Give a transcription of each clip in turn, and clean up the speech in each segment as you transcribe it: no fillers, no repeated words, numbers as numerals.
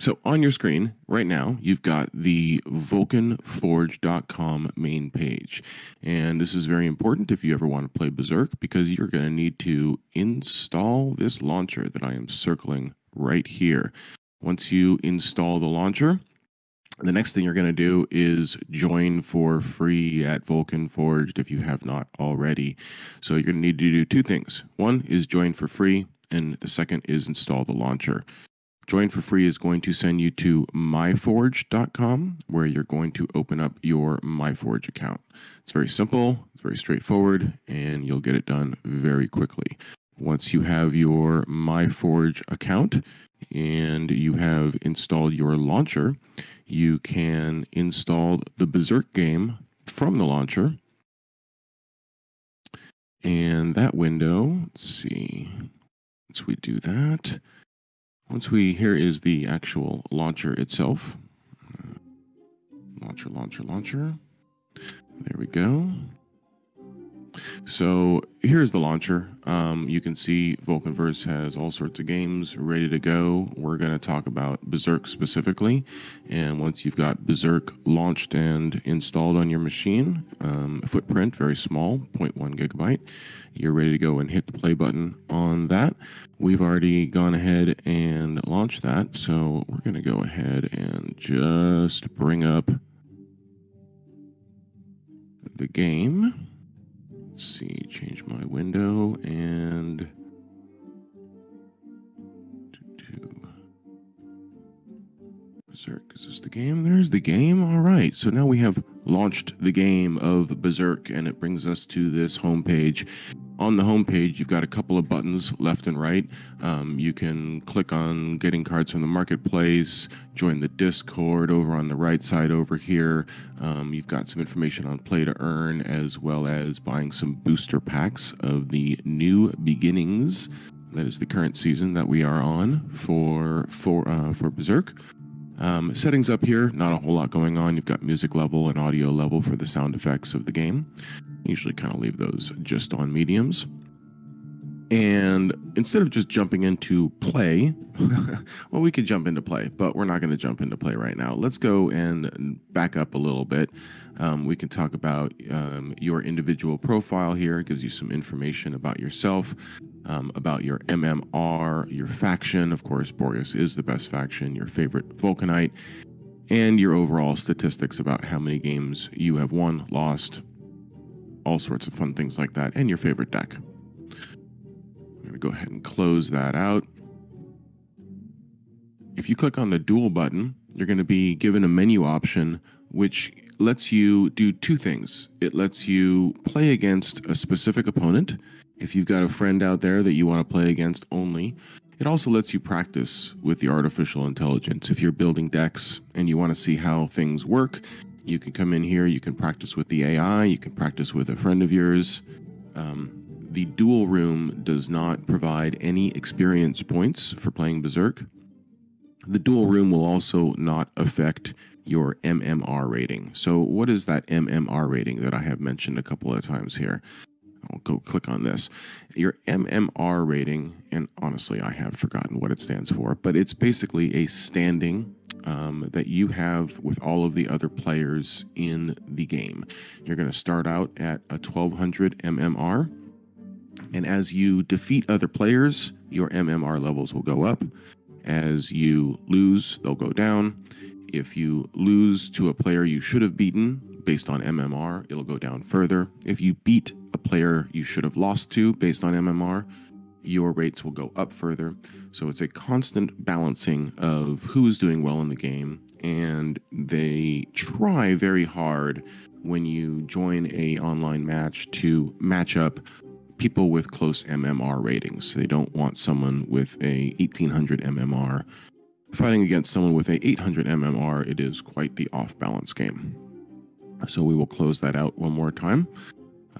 So on your screen right now, you've got the vulcanforge.com main page. And this is very important if you ever want to play Berserk, because you're going to need to install this launcher that I am circling right here. Once you install the launcher, the next thing you're going to do is join for free at Vulcan Forged if you have not already. So you're going to need to do two things. One is join for free, and the second is install the launcher. Join for free is going to send you to myforge.com, where you're going to open up your MyForge account. It's very simple, it's very straightforward, and you'll get it done very quickly. Once you have your MyForge account and you have installed your launcher, you can install the Berserk game from the launcher. And that window, let's see, once we do that, here is the actual launcher itself. Launcher. There we go. So here's the launcher. You can see Vulcanverse has all sorts of games ready to go. We're going to talk about Berserk specifically. And once you've got Berserk launched and installed on your machine, footprint, very small, 0.1 gigabyte, you're ready to go and hit the play button on that. We've already gone ahead and launched that. So we're going to go ahead and just bring up the game. Let's see, change my window and Berserk. Is this the game? There's the game. All right. So now we have launched the game of Berserk, and it brings us to this homepage. On the homepage, you've got a couple of buttons left and right. You can click on getting cards from the marketplace, join the Discord over on the right side over here. You've got some information on play to earn, as well as buying some booster packs of the new beginnings. That is the current season that we are on for Berserk. Settings up here, not a whole lot going on. You've got music level and audio level for the sound effects of the game. Usually kind of leave those just on mediums. And instead of just jumping into play, well, we could jump into play, but we're not going to jump into play right now. Let's go and back up a little bit. We can talk about your individual profile here. It gives you some information about yourself, about your MMR, your faction. Of course, Boreas is the best faction, your favorite Vulcanite, and your overall statistics about how many games you have won, lost, all sorts of fun things like that, and your favorite deck. I'm going to go ahead and close that out. If you click on the duel button, you're going to be given a menu option which lets you do two things. It lets you play against a specific opponent if you've got a friend out there that you want to play against only. It also lets you practice with the artificial intelligence. If you're building decks and you want to see how things work, you can come in here, you can practice with the AI, you can practice with a friend of yours. The duel room does not provide any experience points for playing Berserk. The duel room will also not affect your MMR rating. So what is that MMR rating that I have mentioned a couple of times here? I'll go click on this. Your MMR rating, and honestly, I have forgotten what it stands for, but it's basically a standing that you have with all of the other players in the game. You're going to start out at a 1200 MMR, and as you defeat other players, your MMR levels will go up. As you lose, they'll go down. If you lose to a player you should have beaten based on MMR, it'll go down further. If you beat a player you should have lost to based on MMR, your rates will go up further. So it's a constant balancing of who is doing well in the game, and they try very hard when you join a online match to match up people with close MMR ratings. They don't want someone with a 1800 MMR fighting against someone with a 800 MMR. It is quite the off-balance game. So we will close that out one more time.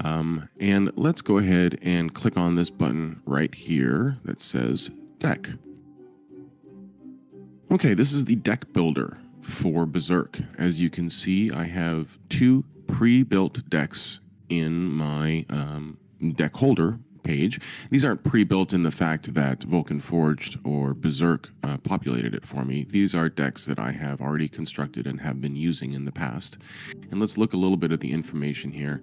And let's go ahead and click on this button right here that says deck. Okay, this is the deck builder for Berserk. As you can see, I have two pre-built decks in my deck holder page. These aren't pre-built in the fact that Vulcan Forged or Berserk populated it for me. These are decks that I have already constructed and have been using in the past. And let's look a little bit at the information here.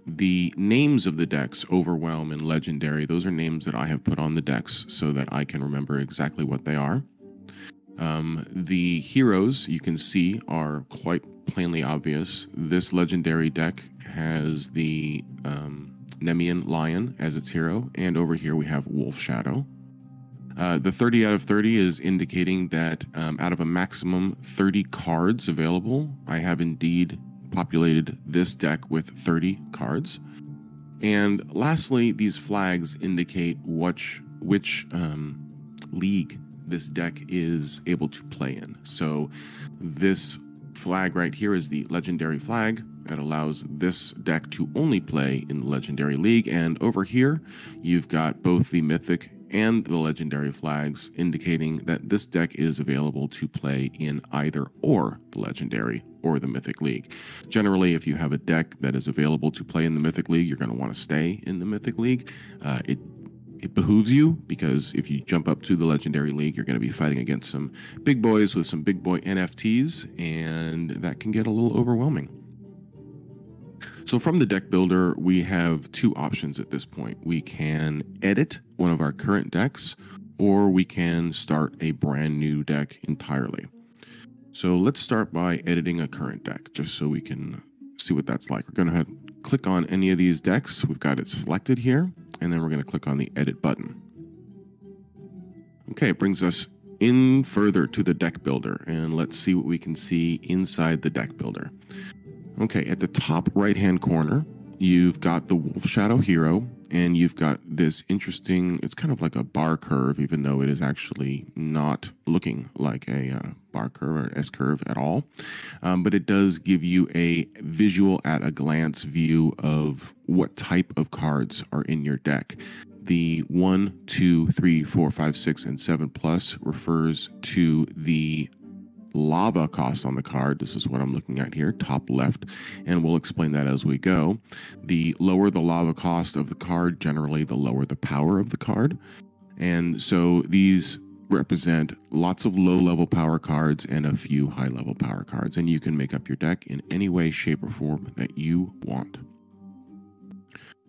The names of the decks, Overwhelm and Legendary, those are names that I have put on the decks so that I can remember exactly what they are. The heroes you can see are quite plainly obvious. This legendary deck has the Nemean Lion as its hero, and over here we have Wolf Shadow. The 30 out of 30 is indicating that out of a maximum 30 cards available, I have indeed populated this deck with 30 cards. And lastly, these flags indicate which league this deck is able to play in. So this flag right here is the legendary flag. It allows this deck to only play in the Legendary League, and over here you've got both the Mythic and the Legendary flags indicating that this deck is available to play in either or the Legendary or the Mythic League. Generally, if you have a deck that is available to play in the Mythic League, you're going to want to stay in the Mythic League. It behooves you, because if you jump up to the Legendary League, you're going to be fighting against some big boys with some big boy NFTs, and that can get a little overwhelming. So from the deck builder, we have two options at this point. We can edit one of our current decks, or we can start a brand new deck entirely. So let's start by editing a current deck, just so we can see what that's like. We're going to click on any of these decks. We've got it selected here, and then we're going to click on the edit button. Okay, it brings us in further to the deck builder, and let's see what we can see inside the deck builder. Okay, at the top right-hand corner, you've got the Wolf Shadow hero, and you've got this interesting, it's kind of like a bar curve, even though it is actually not looking like a bar curve or an S-curve at all. But it does give you a visual at a glance view of what type of cards are in your deck. The 1, 2, 3, 4, 5, 6, and 7 plus refers to the lava cost on the card. This is what I'm looking at here, top left, and we'll explain that as we go. The lower the lava cost of the card, generally the lower the power of the card. And so these represent lots of low-level power cards and a few high-level power cards, and you can make up your deck in any way, shape, or form that you want.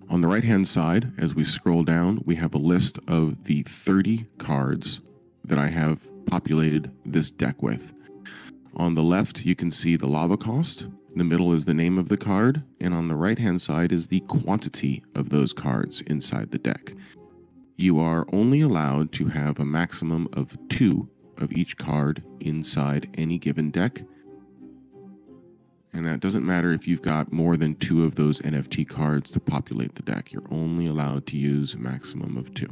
On the right-hand side, as we scroll down, we have a list of the 30 cards that I have populated this deck with. On the left, you can see the lava cost. In the middle is the name of the card, and on the right-hand side is the quantity of those cards inside the deck. You are only allowed to have a maximum of 2 of each card inside any given deck. And that doesn't matter if you've got more than 2 of those NFT cards to populate the deck. You're only allowed to use a maximum of 2.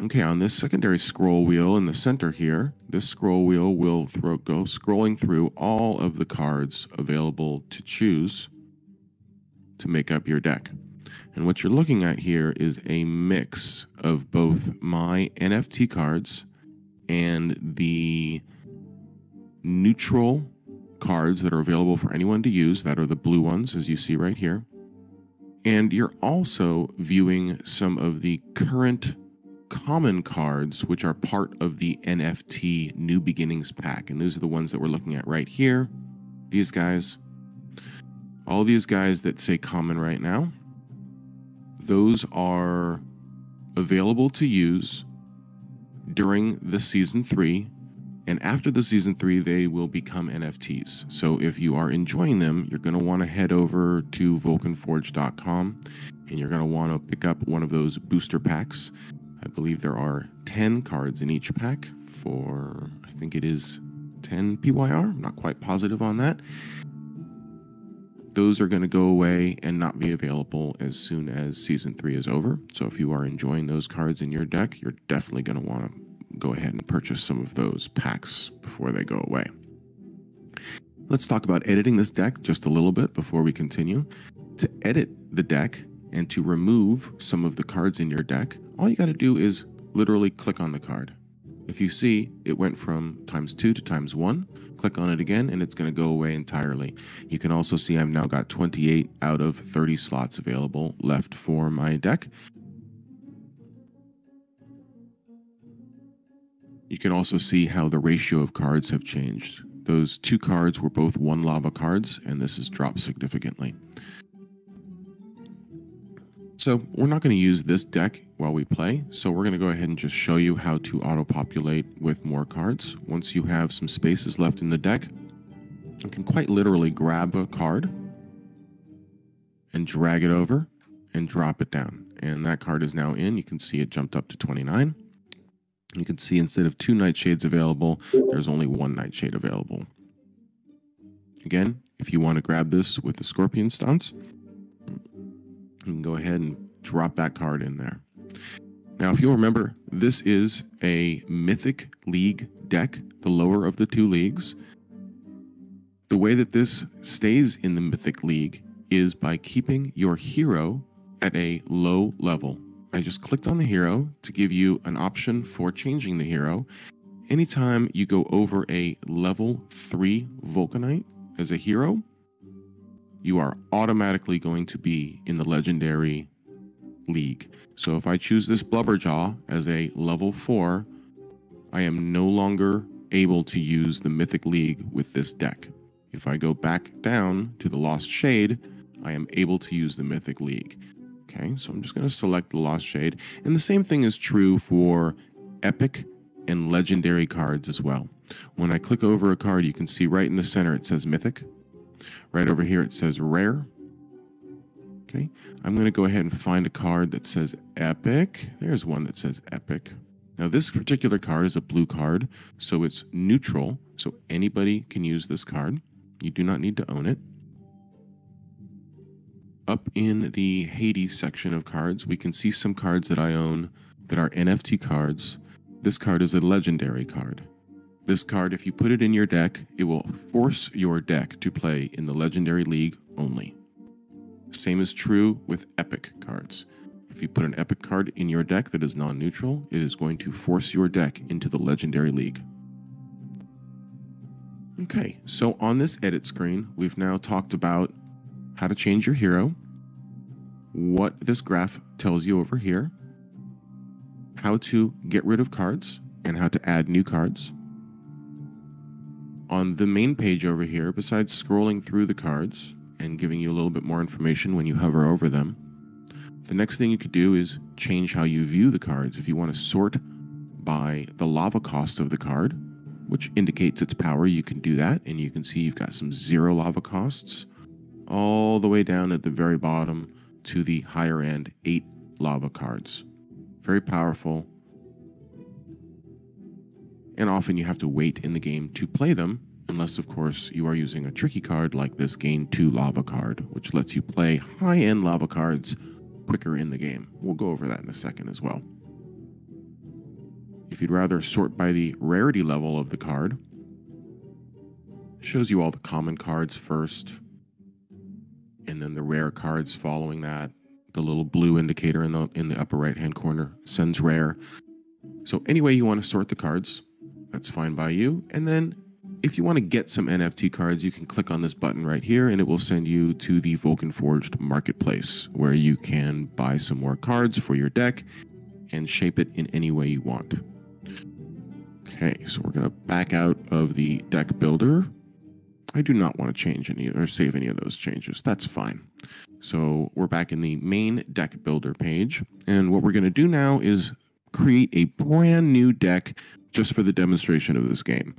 Okay, on this secondary scroll wheel in the center here, this scroll wheel will go scrolling through all of the cards available to choose to make up your deck. And what you're looking at here is a mix of both my NFT cards and the neutral cards that are available for anyone to use, that are the blue ones, as you see right here. And you're also viewing some of the current common cards, which are part of the NFT New Beginnings pack. And those are the ones that we're looking at right here. These guys, all these guys that say common right now, those are available to use during the Season 3. And after the Season 3, they will become NFTs. So if you are enjoying them, you're going to want to head over to vulcanforge.com, and you're going to want to pick up one of those booster packs. I believe there are 10 cards in each pack for, I think it is 10 PYR. I'm not quite positive on that. Those are going to go away and not be available as soon as Season 3 is over. So if you are enjoying those cards in your deck, you're definitely going to want to go ahead and purchase some of those packs before they go away. Let's talk about editing this deck just a little bit before we continue. To edit the deck and to remove some of the cards in your deck, all you got to do is literally click on the card. If you see, it went from ×2 to ×1. Click on it again, and it's going to go away entirely. You can also see I've now got 28 out of 30 slots available left for my deck. You can also see how the ratio of cards have changed. Those two cards were both 1 lava cards, and this has dropped significantly. So we're not going to use this deck while we play, so we're going to go ahead and just show you how to auto-populate with more cards. Once you have some spaces left in the deck, you can quite literally grab a card and drag it over and drop it down. And that card is now in. You can see it jumped up to 29. You can see instead of 2 Nightshades available, there's only 1 Nightshade available. Again, if you want to grab this with the Scorpion stance, you can go ahead and drop that card in there. Now, if you'll remember, this is a Mythic League deck, the lower of the 2 leagues. The way that this stays in the Mythic League is by keeping your hero at a low level. I just clicked on the hero to give you an option for changing the hero. Anytime you go over a level 3 Vulcanite as a hero, you are automatically going to be in the Legendary League. So if I choose this Blubberjaw as a level 4, I am no longer able to use the Mythic League with this deck. If I go back down to the Lost Shade, I am able to use the Mythic League. Okay, so I'm just going to select the Lost Shade. And the same thing is true for Epic and Legendary cards as well. When I click over a card, you can see right in the center it says Mythic. Right over here it says Rare. Okay, I'm going to go ahead and find a card that says Epic. There's one that says Epic. Now this particular card is a blue card, so it's neutral, so anybody can use this card. You do not need to own it. Up in the Hades section of cards, we can see some cards that I own that are NFT cards. This card is a legendary card. This card, if you put it in your deck, it will force your deck to play in the Legendary League only. Same is true with Epic cards. If you put an Epic card in your deck that is non-neutral, it is going to force your deck into the Legendary League. Okay, so on this edit screen, we've now talked about how to change your hero, what this graph tells you over here, how to get rid of cards, and how to add new cards. On the main page over here, besides scrolling through the cards and giving you a little bit more information when you hover over them, the next thing you could do is change how you view the cards. If you want to sort by the lava cost of the card, which indicates its power, you can do that, and you can see you've got some 0 lava costs all the way down at the very bottom to the higher end 8 lava cards. Very powerful. And often you have to wait in the game to play them, unless of course you are using a tricky card like this Gain 2 Lava card, which lets you play high-end lava cards quicker in the game. We'll go over that in a second as well. If you'd rather sort by the rarity level of the card, it shows you all the common cards first, and then the rare cards following that. The little blue indicator in the upper right-hand corner sends rare. So any way you want to sort the cards, that's fine by you. And then if you want to get some NFT cards, you can click on this button right here and it will send you to the Vulcan Forged Marketplace, where you can buy some more cards for your deck and shape it in any way you want. Okay, so we're going to back out of the deck builder. I do not want to change any or save any of those changes. That's fine. So we're back in the main deck builder page. And what we're going to do now is create a brand new deck just for the demonstration of this game.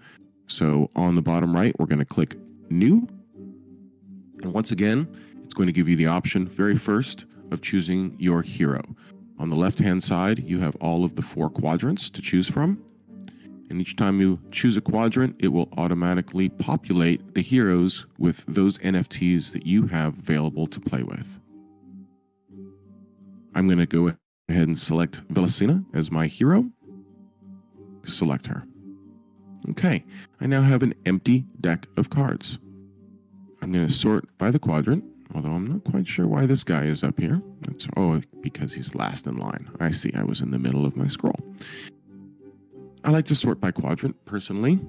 So on the bottom right, we're going to click New. And once again, it's going to give you the option very first of choosing your hero. On the left-hand side, you have all of the 4 quadrants to choose from. And each time you choose a quadrant, it will automatically populate the heroes with those NFTs that you have available to play with. I'm going to go ahead and select Velicina as my hero. Select her. Okay, I now have an empty deck of cards. I'm going to sort by the quadrant, although I'm not quite sure why this guy is up here. Oh, because he's last in line. I see, I was in the middle of my scroll. I like to sort by quadrant personally.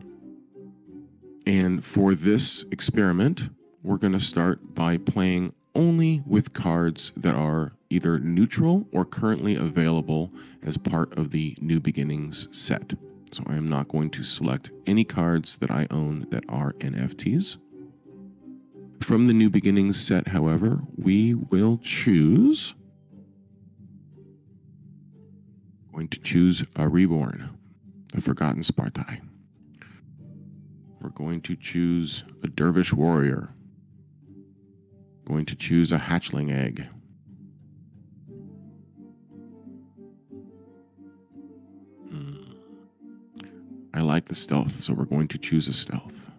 And for this experiment, we're going to start by playing only with cards that are either neutral or currently available as part of the New Beginnings set. So I am not going to select any cards that I own that are NFTs. From the New Beginnings set, however, we will choose... going to choose a Reborn, the Forgotten Spartai. We're going to choose a Dervish Warrior. Going to choose a Hatchling Egg. I like the Stealth, so we're going to choose a Stealth.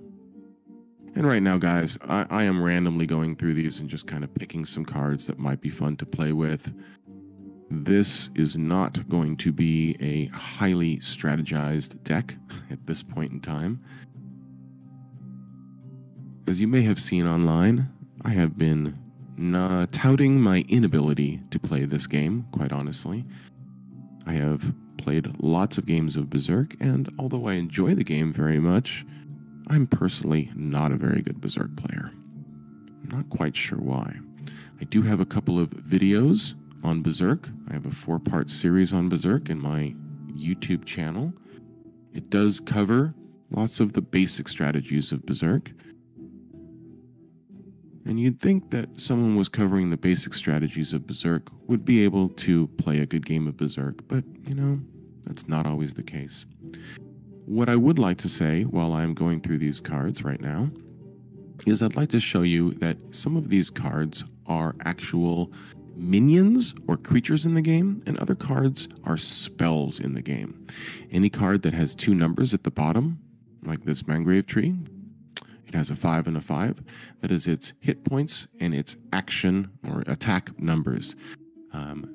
And right now, guys, I am randomly going through these and just kind of picking some cards that might be fun to play with. This is not going to be a highly strategized deck at this point in time. As you may have seen online, I have been touting my inability to play this game, quite honestly. I have played lots of games of Berserk, and although I enjoy the game very much, I'm personally not a very good Berserk player. I'm not quite sure why. I do have a couple of videos on Berserk. I have a 4-part series on Berserk in my YouTube channel. It does cover lots of the basic strategies of Berserk. And you'd think that someone was covering the basic strategies of Berserk would be able to play a good game of Berserk, but, you know, that's not always the case. What I would like to say while I'm going through these cards right now is I'd like to show you that some of these cards are actual minions or creatures in the game, and other cards are spells in the game. Any card that has 2 numbers at the bottom, like this Mangrave Tree, it has a 5 and a 5. That is its hit points and its action or attack numbers.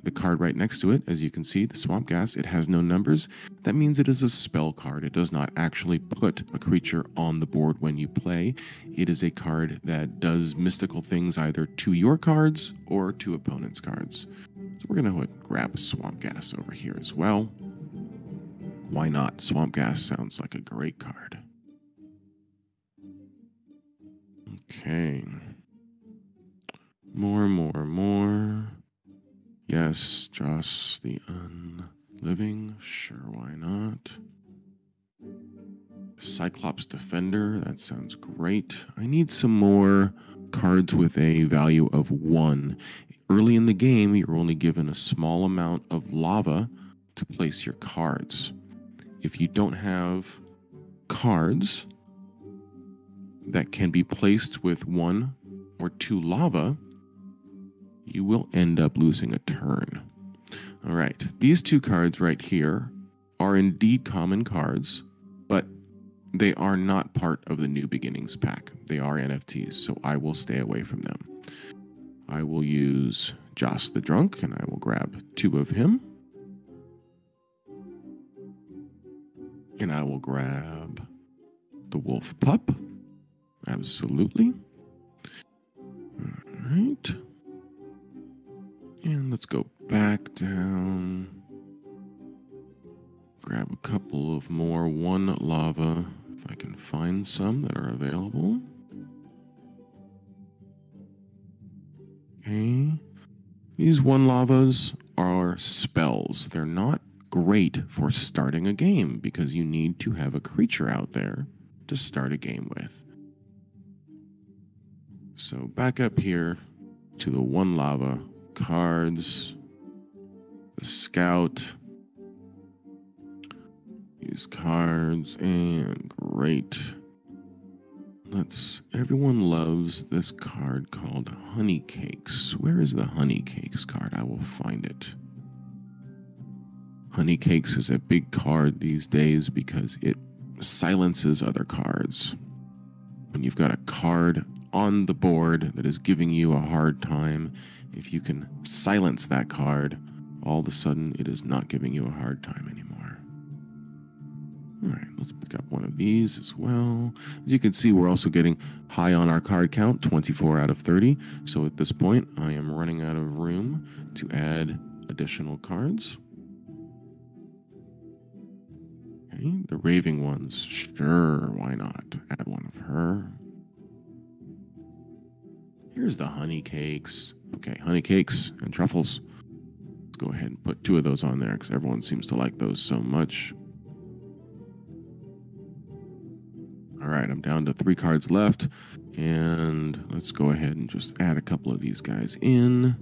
The card right next to it, as you can see, the Swamp Gas, it has no numbers. That means it is a spell card. It does not actually put a creature on the board when you play. It is a card that does mystical things either to your cards or to opponents' cards. So we're going to grab Swamp Gas over here as well. Why not? Swamp Gas sounds like a great card. Okay. More. Yes, Joss the Unliving. Sure, why not? Cyclops Defender. That sounds great. I need some more cards with a value of 1. Early in the game, you're only given a small amount of lava to place your cards. If you don't have cards that can be placed with 1 or 2 lava, you will end up losing a turn. All right, these 2 cards right here are indeed common cards, but they are not part of the New Beginnings pack. They are NFTs, so I will stay away from them. I will use Joss the Drunk, and I will grab 2 of him. And I will grab the Wolf Pup. Absolutely. All right. And let's go back down. Grab a couple of more 1 lava, if I can find some that are available. Okay. These 1 lavas are spells. They're not great for starting a game because you need to have a creature out there to start a game with. So back up here to the 1 lava. Cards, the Scout, these cards, and great. Everyone loves this card called Honey Cakes. Where is the Honey Cakes card? I will find it. Honey Cakes is a big card these days because it silences other cards. When you've got a card on the board that is giving you a hard time, if you can silence that card, all of a sudden it is not giving you a hard time anymore. All right, let's pick up one of these as well. As you can see, we're also getting high on our card count, 24 out of 30. So at this point, I am running out of room to add additional cards. Okay, Okay, the raving ones. Sure, why not? Add one of her. Here's the honey cakes. Okay, honey cakes and truffles. Let's go ahead and put 2 of those on there because everyone seems to like those so much. All right, I'm down to 3 cards left. And let's go ahead and just add a couple of these guys in.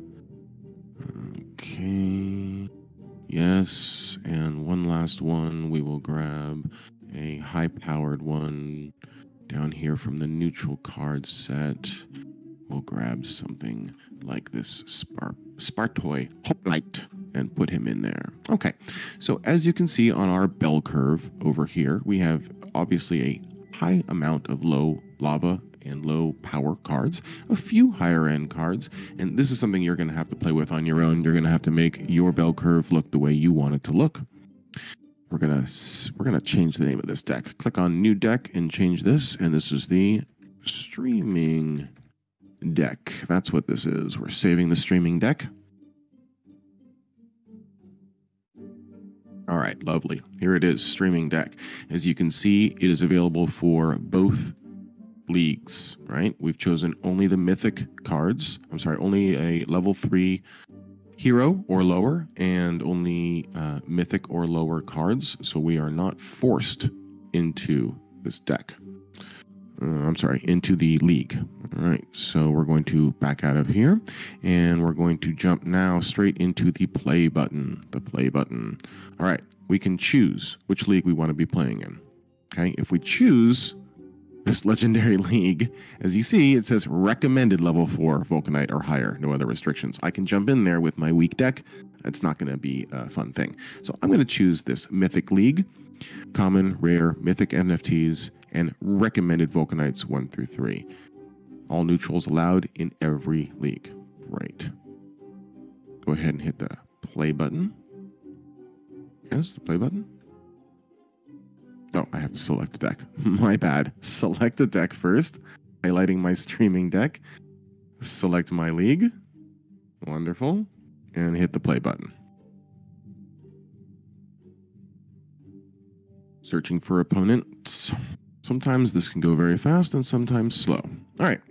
Okay. Yes, and one last one. We will grab a high-powered one down here from the neutral card set. We'll grab something like this Spartoy Hoplite and put him in there. Okay, so as you can see on our bell curve over here, we have obviously a high amount of low lava and low power cards, a few higher end cards, and this is something you're going to have to play with on your own. You're going to have to make your bell curve look the way you want it to look. We're going to change the name of this deck. Click on new deck and change this, and this is the streaming deck. That's what this is. We're saving the streaming deck. All right, lovely. Here it is, streaming deck. As you can see, it is available for both leagues, right? We've chosen only the mythic cards. I'm sorry, only a level 3 hero or lower and only mythic or lower cards. So we are not forced into this deck. Into the league. All right, so we're going to back out of here and we're going to jump now straight into the play button. The play button. All right, we can choose which league we want to be playing in. Okay, if we choose this legendary league, as you see, it says recommended level 4 Vulcanite or higher, no other restrictions. I can jump in there with my weak deck. It's not going to be a fun thing. So I'm going to choose this mythic league, common, rare, mythic NFTs, and recommended Vulcanites 1 through 3. All neutrals allowed in every league. Right. Go ahead and hit the play button. Yes, the play button. Oh, I have to select a deck. My bad. Select a deck first. Highlighting my streaming deck. Select my league. Wonderful. And hit the play button. Searching for opponents. Sometimes this can go very fast and sometimes slow. All right.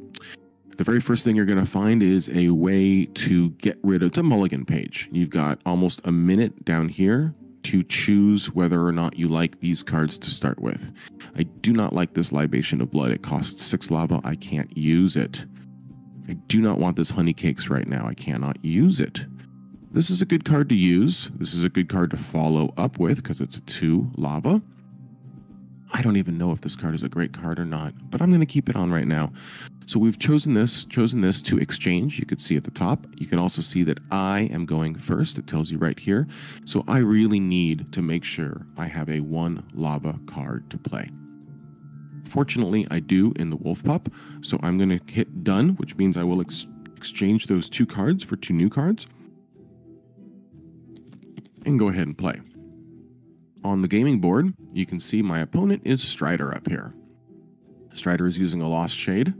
The very first thing you're going to find is a way to get rid of the mulligan page. You've got almost a minute down here to choose whether or not you like these cards to start with. I do not like this Libation of Blood. It costs 6 lava. I can't use it. I do not want this Honey Cakes right now. I cannot use it. This is a good card to use. This is a good card to follow up with because it's a 2 lava. I don't even know if this card is a great card or not, but I'm going to keep it on right now. So we've chosen this to exchange. You could see at the top. You can also see that I am going first. It tells you right here. So I really need to make sure I have a 1 lava card to play. Fortunately, I do in the Wolf Pup. So I'm going to hit done, which means I will exchange those 2 cards for 2 new cards. And go ahead and play. On the gaming board, you can see my opponent is Strider up here. Strider is using a Lost Shade.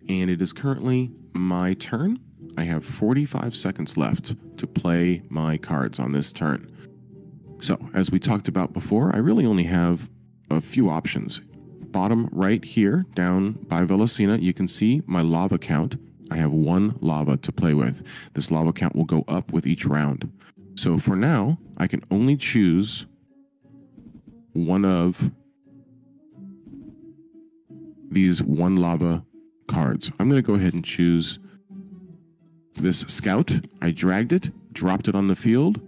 And it is currently my turn. I have 45 seconds left to play my cards on this turn. So, as we talked about before, I really only have a few options. Bottom right here, down by Velocina, you can see my lava count. I have 1 lava to play with. This lava count will go up with each round. So for now, I can only choose one of these 1 lava cards. I'm going to go ahead and choose this Scout. I dragged it, dropped it on the field.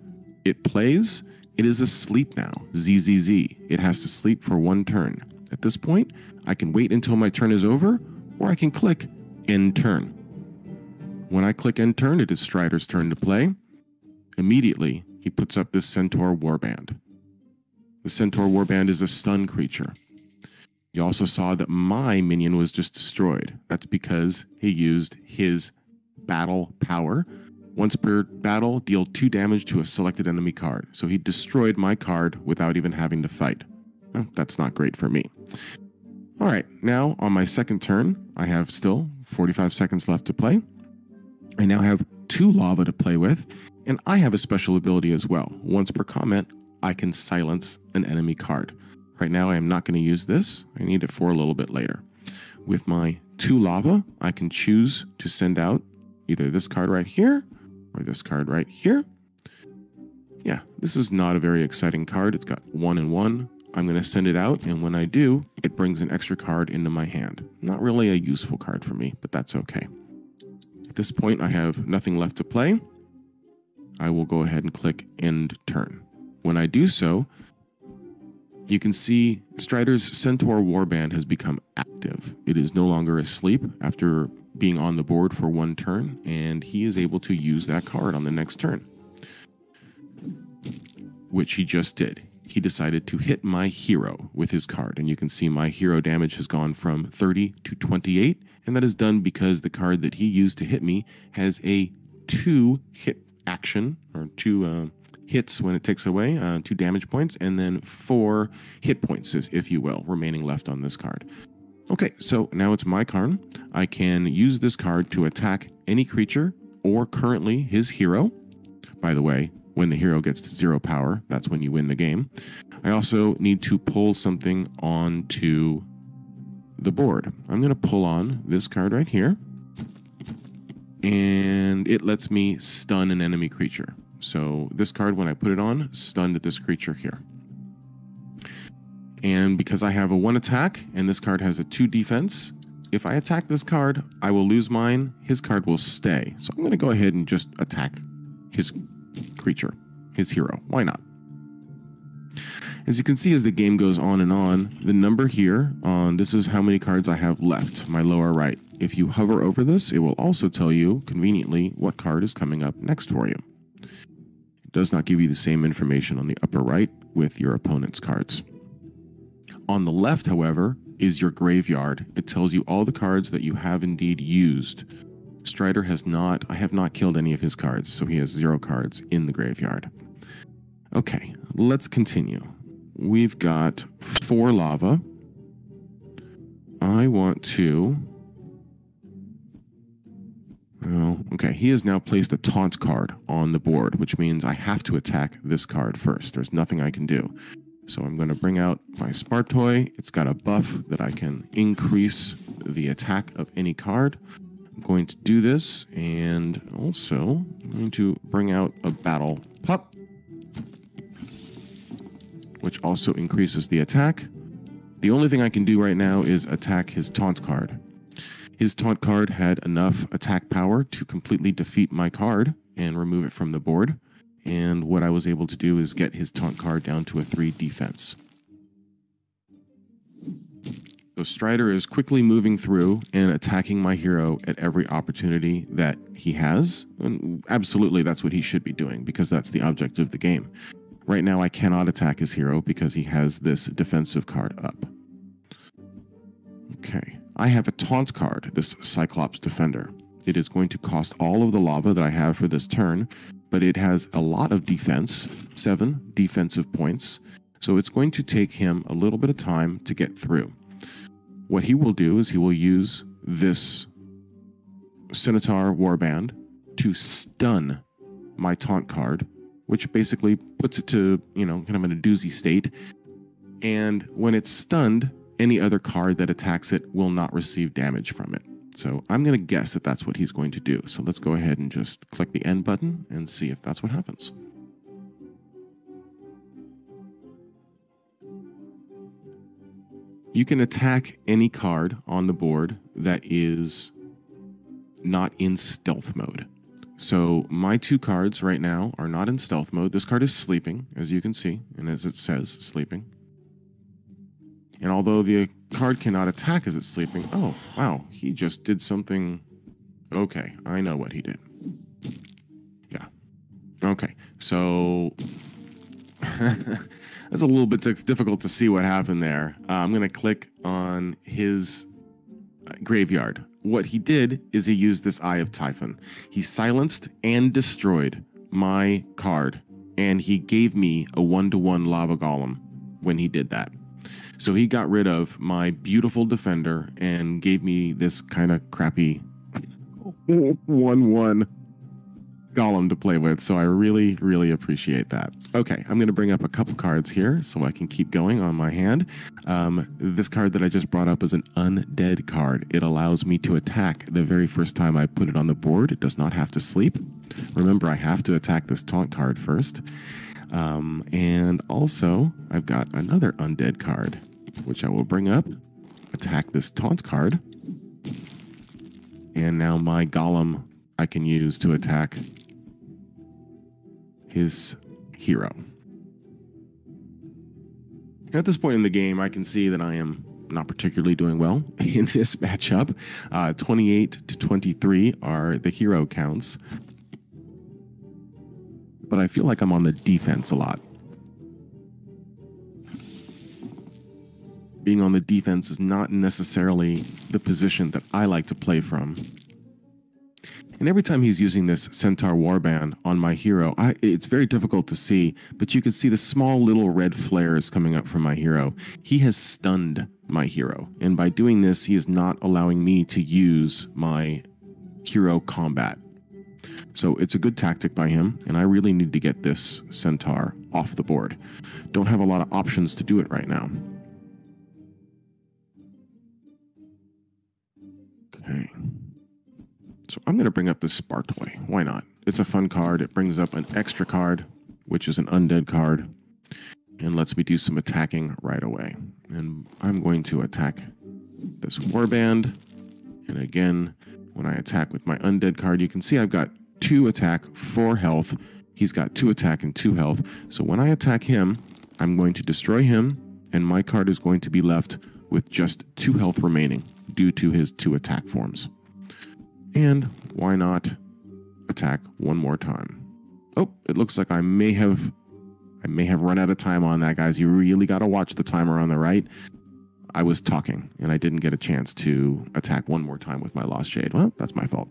It plays. It is asleep now. ZZZ. It has to sleep for 1 turn. At this point, I can wait until my turn is over, or I can click End Turn. When I click End Turn, it is Strider's turn to play. Immediately, he puts up this Centaur Warband. The Centaur Warband is a stun creature. You also saw that my minion was just destroyed. That's because he used his battle power. Once per battle, deal 2 damage to a selected enemy card. So he destroyed my card without even having to fight. Well, that's not great for me. All right, now on my second turn, I have still 45 seconds left to play. I now have 2 lava to play with, and I have a special ability as well. Once per comment, I can silence an enemy card. Right now, I am not going to use this. I need it for a little bit later. With my 2 lava, I can choose to send out either this card right here or this card right here. Yeah, this is not a very exciting card. It's got 1 and 1. I'm going to send it out, and when I do, it brings an extra card into my hand. Not really a useful card for me, but that's okay. At this point, I have nothing left to play. I will go ahead and click End Turn. When I do so, you can see Strider's Centaur Warband has become active. It is no longer asleep after being on the board for 1 turn, and he is able to use that card on the next turn, which he just did. He decided to hit my hero with his card, and you can see my hero damage has gone from 30 to 28, and that is done because the card that he used to hit me has a 2 hit action, or 2 hits when it takes away, 2 damage points, and then 4 hit points, if you will, remaining left on this card. Okay, so now it's my turn. I can use this card to attack any creature or currently his hero. By the way, when the hero gets to 0 power, that's when you win the game. I also need to pull something onto the board. I'm going to pull on this card right here, and it lets me stun an enemy creature. So this card, when I put it on, stunned this creature here. And because I have a 1 attack, and this card has a 2 defense, if I attack this card, I will lose mine. His card will stay. So I'm going to go ahead and just attack his creature, his hero. Why not? As you can see, as the game goes on, the number here on this is how many cards I have left, my lower right. If you hover over this, it will also tell you conveniently what card is coming up next for you. It does not give you the same information on the upper right with your opponent's cards. On the left, however, is your graveyard. It tells you all the cards that you have indeed used. Strider has not, I have not killed any of his cards, so he has 0 cards in the graveyard. Okay, let's continue. We've got 4 lava. I want to... Oh, okay, he has now placed a taunt card on the board, which means I have to attack this card first. There's nothing I can do. So I'm going to bring out my Spartoy. It's got a buff that I can increase the attack of any card. I'm going to do this, and also I'm going to bring out a Battle Pup, which also increases the attack. The only thing I can do right now is attack his taunt card. His taunt card had enough attack power to completely defeat my card and remove it from the board. And what I was able to do is get his taunt card down to a 3 defense. So Strider is quickly moving through and attacking my hero at every opportunity that he has. And absolutely, that's what he should be doing, because that's the object of the game. Right now, I cannot attack his hero because he has this defensive card up. Okay, I have a taunt card, this Cyclops Defender. It is going to cost all of the lava that I have for this turn, but it has a lot of defense, 7 defensive points, so it's going to take him a little bit of time to get through. What he will do is he will use this Centaur Warband to stun my taunt card, which basically puts it to, kind of in a doozy state. And when it's stunned, any other card that attacks it will not receive damage from it. So I'm going to guess that that's what he's going to do. So let's go ahead and just click the end button and see if that's what happens. You can attack any card on the board that is not in stealth mode. So my 2 cards right now are not in stealth mode. This card is sleeping, as you can see, and as it says, sleeping. And although the card cannot attack as it's sleeping, oh, wow, he just did something. Okay, I know what he did. Yeah. Okay, so that's a little bit difficult to see what happened there. I'm going to click on his graveyard. What he did is he used this Eye of Typhon. He silenced and destroyed my card, and he gave me a 1/1 lava golem when he did that. So he got rid of my beautiful defender and gave me this kind of crappy 1/1 golem to play with, so I really, really appreciate that. Okay, I'm going to bring up a couple cards here so I can keep going on my hand. This card that I just brought up is an undead card. It allows me to attack the very first time I put it on the board. It does not have to sleep. Remember, I have to attack this taunt card first. And also, I've got another undead card, which I will bring up, attack this taunt card. And now my golem I can use to attack his hero. At this point in the game, I can see that I am not particularly doing well in this matchup. 28 to 23 are the hero counts. But I feel like I'm on the defense a lot. Being on the defense is not necessarily the position that I like to play from. And every time he's using this Centaur Warband on my hero, it's very difficult to see, but you can see the small little red flares coming up from my hero. He has stunned my hero, and by doing this, he is not allowing me to use my hero combat. So it's a good tactic by him, and I really need to get this Centaur off the board. Don't have a lot of options to do it right now. Okay. So I'm going to bring up this Spartoy. Why not? It's a fun card. It brings up an extra card, which is an undead card, and lets me do some attacking right away. And I'm going to attack this Warband. And again, when I attack with my undead card, you can see I've got 2 attack, 4 health. He's got 2 attack and 2 health. So when I attack him, I'm going to destroy him, and my card is going to be left with just 2 health remaining due to his 2 attack forms. And why not attack one more time? Oh, it looks like I may have run out of time on that, guys. You really got to watch the timer on the right. I was talking, and I didn't get a chance to attack one more time with my Lost Shade. Well, that's my fault.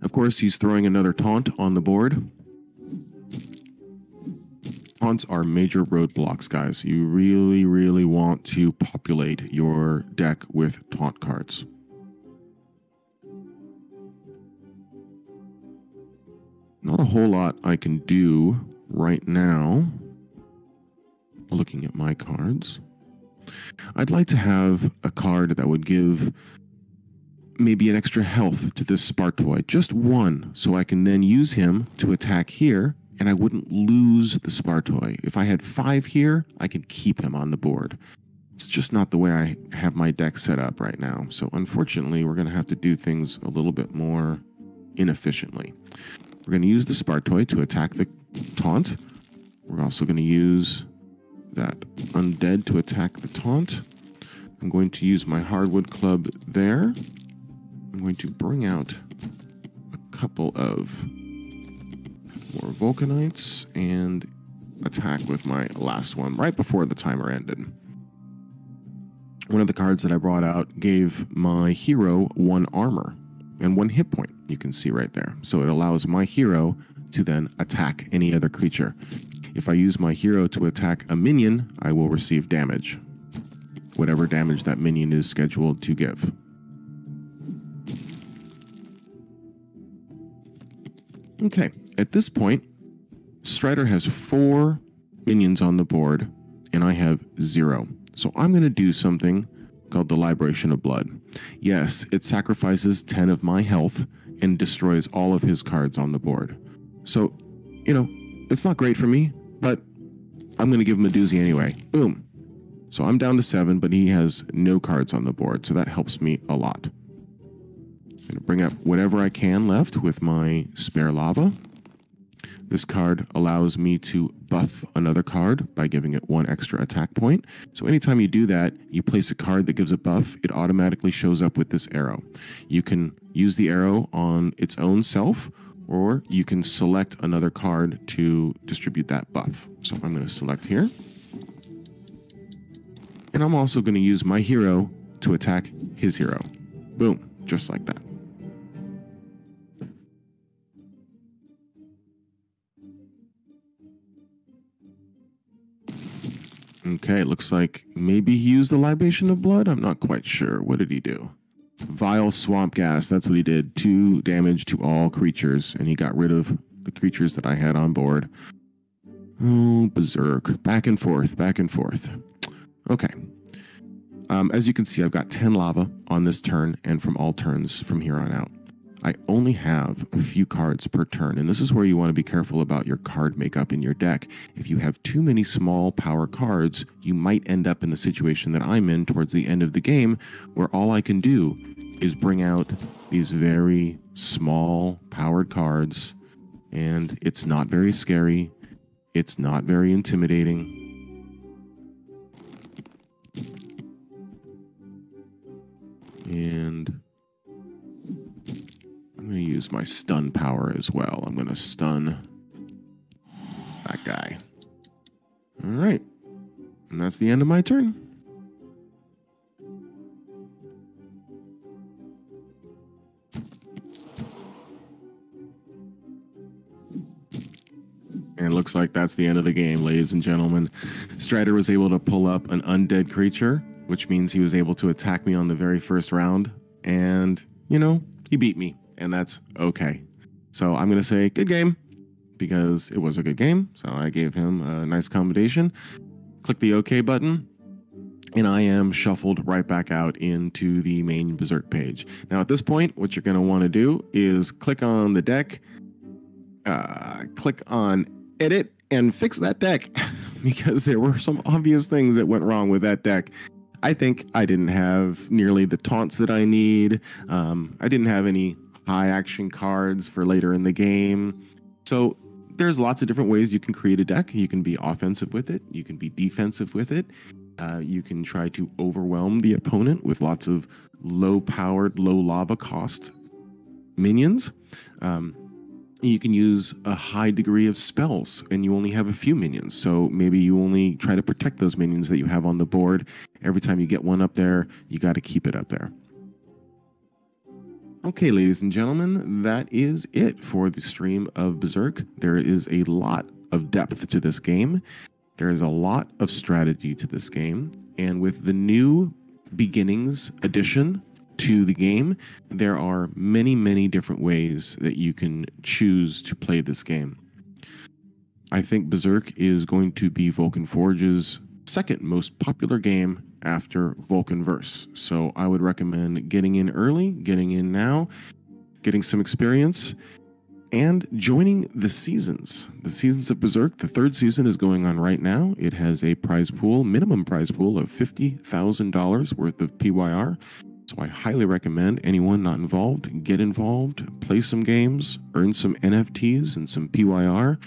Of course, he's throwing another taunt on the board. Taunts are major roadblocks, guys. You really, really want to populate your deck with taunt cards. Not a whole lot I can do right now. Looking at my cards. I'd like to have a card that would give maybe an extra health to this Spartoy. Just 1, so I can then use him to attack here, and I wouldn't lose the Spartoy. If I had 5 here, I could keep him on the board. It's just not the way I have my deck set up right now. So unfortunately, we're going to have to do things a little bit more inefficiently. We're going to use the Spartoy to attack the taunt. We're also going to use that undead to attack the taunt. I'm going to use my hardwood club there. I'm going to bring out a couple of more Vulcanites and attack with my last one right before the timer ended. One of the cards that I brought out gave my hero 1 armor and 1 hit point, you can see right there. So it allows my hero to then attack any other creature. If I use my hero to attack a minion, I will receive damage. Whatever damage that minion is scheduled to give. Okay, at this point, Strider has 4 minions on the board, and I have 0. So I'm going to do something called the Libration of Blood. Yes, it sacrifices 10 of my health and destroys all of his cards on the board. So, you know, it's not great for me, but I'm going to give him a doozy anyway. Boom. So I'm down to 7, but he has no cards on the board, so that helps me a lot. I'm going to bring up whatever I can left with my Spare Lava. This card allows me to buff another card by giving it 1 extra attack point. So anytime you do that, you place a card that gives a buff, it automatically shows up with this arrow. You can use the arrow on its own self, or you can select another card to distribute that buff. So I'm going to select here. And I'm also going to use my hero to attack his hero. Boom, just like that. Okay, looks like maybe he used a libation of blood. I'm not quite sure. What did he do? Vile swamp gas. That's what he did. 2 damage to all creatures, and he got rid of the creatures that I had on board. Oh, Berserk. Back and forth, back and forth. Okay. As you can see, I've got 10 lava on this turn and from all turns from here on out. I only have a few cards per turn, and this is where you want to be careful about your card makeup in your deck. If you have too many small power cards, you might end up in the situation that I'm in towards the end of the game, where all I can do is bring out these very small powered cards, and it's not very scary. It's not very intimidating. And I'm going to use my stun power as well. I'm going to stun that guy. All right. And that's the end of my turn. And it looks like that's the end of the game, ladies and gentlemen. Strider was able to pull up an undead creature, which means he was able to attack me on the very first round. And, you know, he beat me. And that's okay. So I'm going to say good game, because it was a good game. So I gave him a nice commendation. Click the OK button, and I am shuffled right back out into the main Berserk page. Now at this point, what you're going to want to do is click on the deck, click on edit, and fix that deck, because there were some obvious things that went wrong with that deck. I think I didn't have nearly the taunts that I need. I didn't have any high action cards for later in the game. So there's lots of different ways you can create a deck. You can be offensive with it. You can be defensive with it. You can try to overwhelm the opponent with lots of low-powered, low-lava cost minions. You can use a high degree of spells, and you only have a few minions. So maybe you only try to protect those minions that you have on the board. Every time you get one up there, you got to keep it up there. Okay, ladies and gentlemen, that is it for the stream of Berserk. There is a lot of depth to this game. There is a lot of strategy to this game. And with the new Beginnings edition to the game, there are many, many different ways that you can choose to play this game. I think Berserk is going to be Vulcan Forge's second most popular game after Vulcanverse. So I would recommend getting in early, getting in now, getting some experience, and joining the seasons. The seasons of Berserk, the 3rd season is going on right now. It has a prize pool, minimum prize pool of $50,000 worth of PYR. So I highly recommend anyone not involved, get involved, play some games, earn some NFTs and some PYR,